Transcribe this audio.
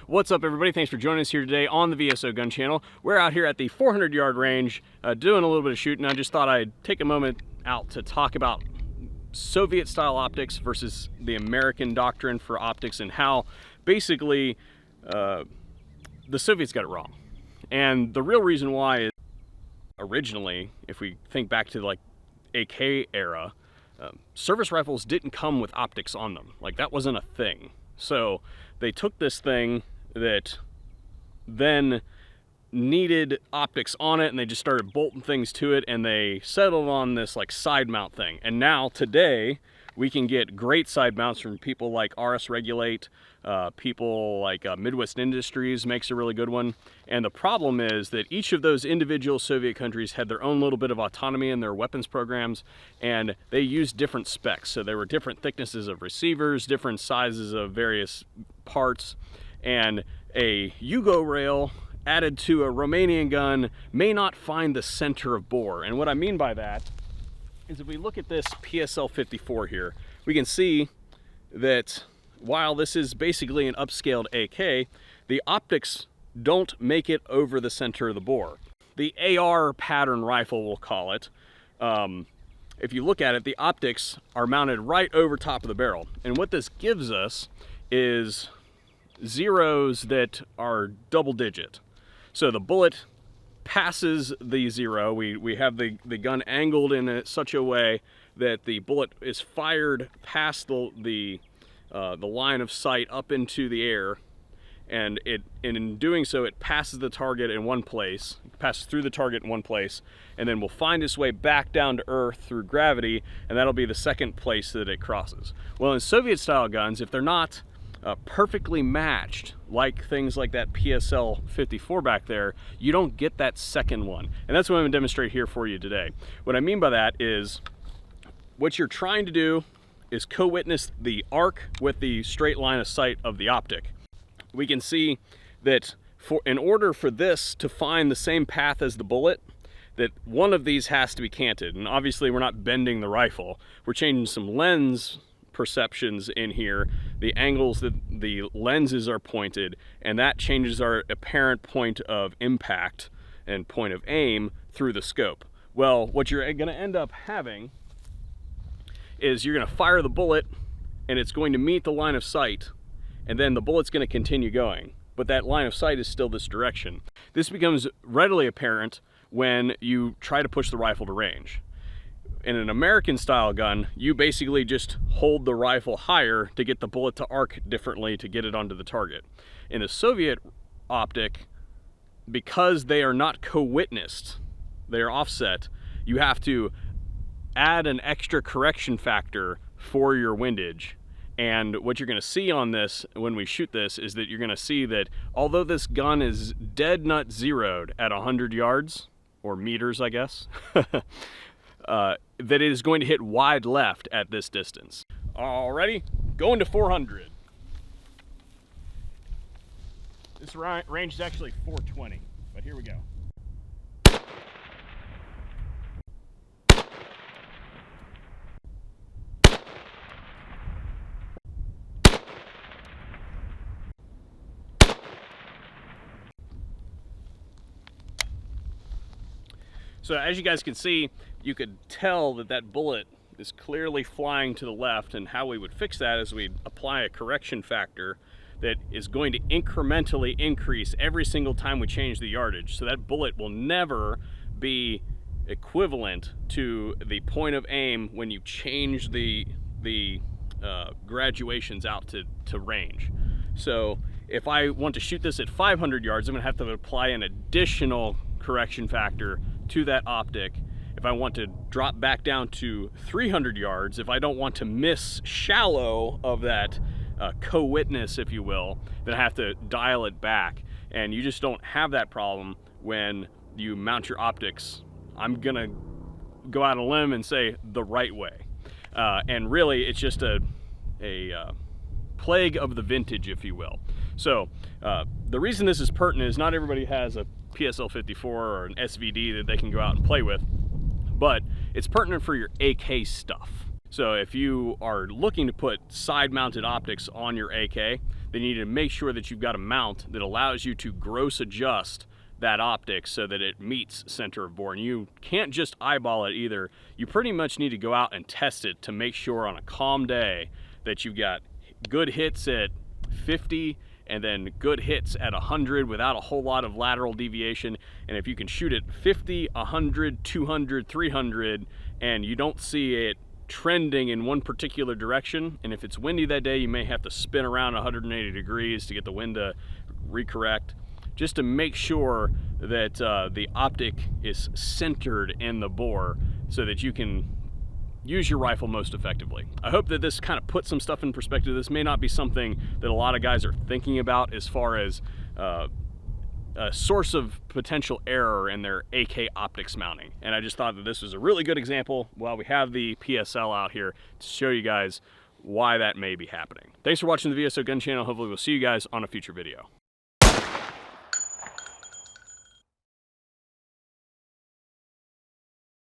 What's up, everybody? Thanks for joining us here today on the VSO Gun Channel. We're out here at the 400-yard range doing a little bit of shooting. I just thought I'd take a moment out to talk about Soviet-style optics versus the American doctrine for optics and how basically the Soviets got it wrong. And the real reason why is originally, if we think back to like AK era, service rifles didn't come with optics on them. Like, that wasn't a thing. So they took this thing that then needed optics on it and they just started bolting things to it, and they settled on this like side mount thing. And now today we can get great side mounts from people like RS Regulate, people like Midwest Industries makes a really good one. And the problem is that each of those individual Soviet countries had their own little bit of autonomy in their weapons programs, and they used different specs. So there were different thicknesses of receivers, different sizes of various parts, and a Yugo rail added to a Romanian gun may not find the center of bore. And what I mean by that is, if we look at this PSL 54 here, we can see that while this is basically an upscaled AK, the optics don't make it over the center of the bore. The AR pattern rifle, we'll call it, if you look at it, the optics are mounted right over top of the barrel. And what this gives us is zeros that are double digit. So the bullet passes the zero. We have the gun angled in such a way that the bullet is fired past the line of sight up into the air, and in doing so, it passes the target in one place, passes through the target in one place, and then will find its way back down to earth through gravity, and that'll be the second place that it crosses. Well, in Soviet-style guns, if they're not perfectly matched, like things like that PSL 54 back there, you don't get that second one. And that's what I'm going to demonstrate here for you today. What I mean by that is, what you're trying to do is co-witness the arc with the straight line of sight of the optic. We can see that in order for this to find the same path as the bullet, that one of these has to be canted. And obviously we're not bending the rifle. We're changing some lens perceptions in here, the angles that the lenses are pointed, and that changes our apparent point of impact and point of aim through the scope. Well, what you're going to end up having is you're going to fire the bullet and it's going to meet the line of sight, and then the bullet's going to continue going, but that line of sight is still this direction. This becomes readily apparent when you try to push the rifle to range. In an American style gun, you basically just hold the rifle higher to get the bullet to arc differently to get it onto the target. In a Soviet optic, because they are not co-witnessed, they are offset, you have to add an extra correction factor for your windage. And what you're going to see on this when we shoot this is that you're going to see that although this gun is dead nut zeroed at 100 yards, or meters I guess, that it is going to hit wide left at this distance. Alrighty, going to 400. This range is actually 420, but here we go. So as you guys can see, you could tell that that bullet is clearly flying to the left, and how we would fix that is we'd apply a correction factor that is going to incrementally increase every single time we change the yardage. So that bullet will never be equivalent to the point of aim when you change the graduations out to range. So if I want to shoot this at 500 yards, I'm going to have to apply an additional correction factor to that optic. If I want to drop back down to 300 yards, if I don't want to miss shallow of that co-witness, if you will, then I have to dial it back. And you just don't have that problem when you mount your optics, I'm gonna go out on a limb and say, the right way. And really, it's just a plague of the vintage, if you will. So the reason this is pertinent is not everybody has a PSL 54 or an SVD that they can go out and play with, but it's pertinent for your AK stuff. So if you are looking to put side mounted optics on your AK, then you need to make sure that you've got a mount that allows you to gross adjust that optic so that it meets center of bore. And you can't just eyeball it either. You pretty much need to go out and test it to make sure on a calm day that you've got good hits at 50 and then good hits at 100 without a whole lot of lateral deviation. And if you can shoot at 50, 100, 200, 300, and you don't see it trending in one particular direction, and if it's windy that day, you may have to spin around 180 degrees to get the wind to recorrect, just to make sure that the optic is centered in the bore so that you can use your rifle most effectively. I hope that this kind of puts some stuff in perspective. This may not be something that a lot of guys are thinking about as far as a source of potential error in their AK optics mounting. And I just thought that this was a really good example while we have the PSL out here to show you guys why that may be happening. Thanks for watching the VSO Gun Channel. Hopefully we'll see you guys on a future video.